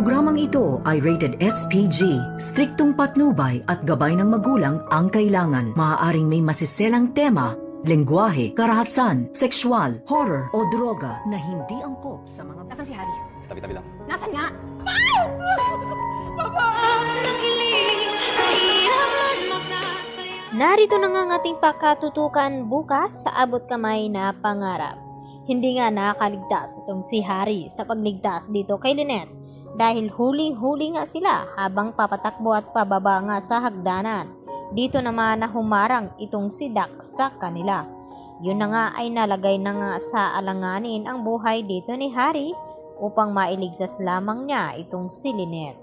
Programang ito ay rated SPG. Striktong patnubay at gabay ng magulang ang kailangan. Maaaring may masiselang tema, lengguwahe, karahasan, sexual, horror o droga na hindi angkop sa mga... Nasaan si Harry? Tabi-tabi lang. Nasaan nga? Narito na nga ang ating pakatutukan bukas sa abot kamay na pangarap. Hindi nga nakakaligtas itong si Harry sa pagligtas dito kay Lynette dahil huling-huli nga sila habang papatakbo at pababa nga sa hagdanan. Dito naman na humarang itong si Dax sa kanila. Yun na nga ay nalagay na nga sa alanganin ang buhay dito ni Harry upang mailigtas lamang niya itong si Lynette.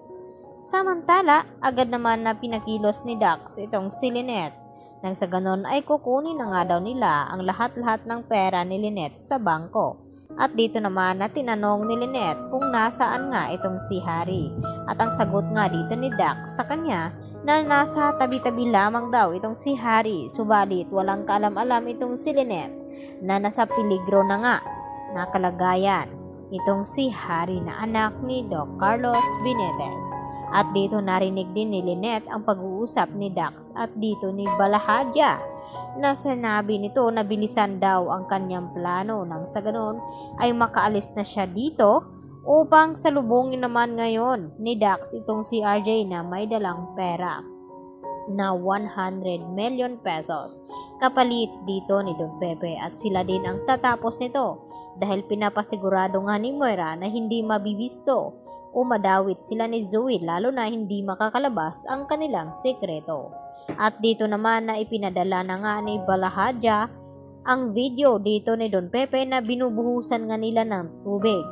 Samantala, agad naman na pinakilos ni Dax itong si Lynette. Nang sa ganon ay kukunin na nga daw nila ang lahat-lahat ng pera ni Lynette sa bangko. At dito naman na tinanong ni Lynette kung nasaan nga itong si Harry. At ang sagot nga dito ni Dax sa kanya na nasa tabi-tabi lamang daw itong si Harry. Subalit walang kaalam-alam itong si Lynette na nasa peligro na nga na kalagayan itong si Harry na anak ni Doc Carlos Benitez. At dito narinig din ni Lynette ang pag-uusap ni Dax at dito ni Balahadja na sinabi nito na bilisan daw ang kanyang plano nang sa ganon ay makaalis na siya dito upang salubungin naman ngayon ni Dax itong si RJ na may dalang pera na 100 million pesos kapalit dito ni Don Pepe at sila din ang tatapos nito dahil pinapasigurado nga ni Moira na hindi mabibisto o madawit sila ni Zoe lalo na hindi makakalabas ang kanilang sekreto. At dito naman na ipinadala na nga ni Balahadja ang video dito ni Don Pepe na binubuhusan nga nila ng tubig.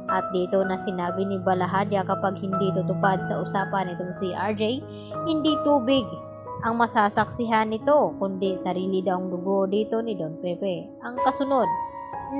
At dito na sinabi ni Balahadja kapag hindi tutupad sa usapan itong si RJ, hindi tubig ang masasaksihan nito kundi sarili daw ang dugo dito ni Don Pepe ang kasunod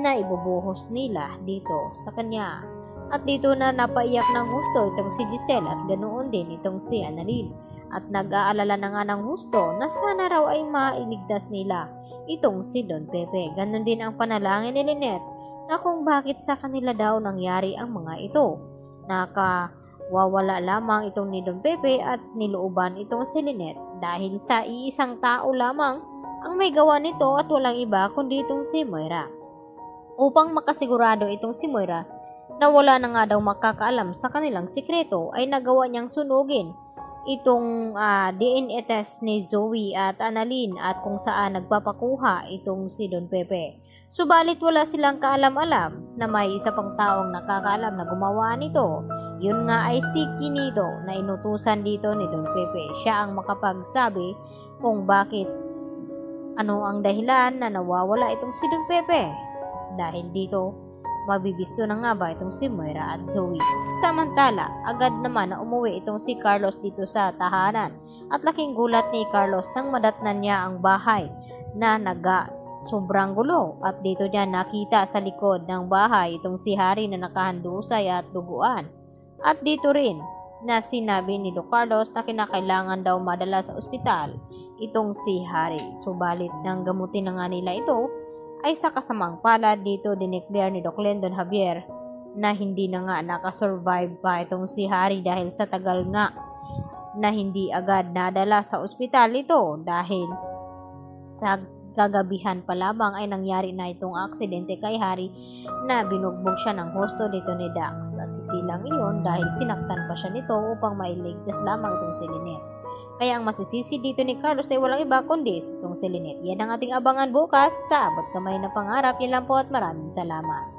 na ibubuhos nila dito sa kanya. At dito na napaiyak ng husto itong si Giselle at ganoon din itong si Annalyn. At nag-aalala na nga ng husto na sana raw ay mailigtas nila itong si Don Pepe. Ganon din ang panalangin ni Lynette na kung bakit sa kanila daw nangyari ang mga ito. Nakawawala lamang itong ni Don Pepe at nilooban itong si Lynette dahil sa iisang tao lamang ang may gawa nito at walang iba kundi itong si Moira. Upang makasigurado itong si Moira na wala na nga daw makakaalam sa kanilang sikreto ay nagawa niyang sunugin itong DNA test ni Zoe at Annalyn at kung saan nagpapakuha itong si Don Pepe. Subalit wala silang kaalam-alam na may isa pang taong nakakaalam na gumawa nito. Yun nga ay si Kinito na inutusan dito ni Don Pepe. Siya ang makapagsabi kung bakit ano ang dahilan na nawawala itong si Don Pepe. Dahil dito mabibisto na nga ba itong si Moira at Zoe. Samantala, agad naman na umuwi itong si Carlos dito sa tahanan at laking gulat ni Carlos nang madatnan niya ang bahay na sobrang gulo at dito niya nakita sa likod ng bahay itong si Harry na nakahandusay at duguan. At dito rin na sinabi ni Doc Carlos na kinakailangan daw madala sa ospital itong si Harry. Subalit nang gamutin na nga nila ito ay sa kasamang palad dito dineclare ni Doc Lendon Javier na hindi na nga nakasurvive pa itong si Harry dahil sa tagal nga na hindi agad nadala sa ospital ito dahil sa kagabihan pa lamang ay nangyari na itong aksidente kay Harry na binugbog siya ng husto dito ni Dax at hindi lang iyon dahil sinaktan pa siya nito upang mailigtas lamang itong si Lynette. Kaya ang masisisi dito ni Carlos ay walang iba kundi itong si Lynette. Yan ang ating abangan bukas sa Abot Kamay na Pangarap. Yan lang po at maraming salamat.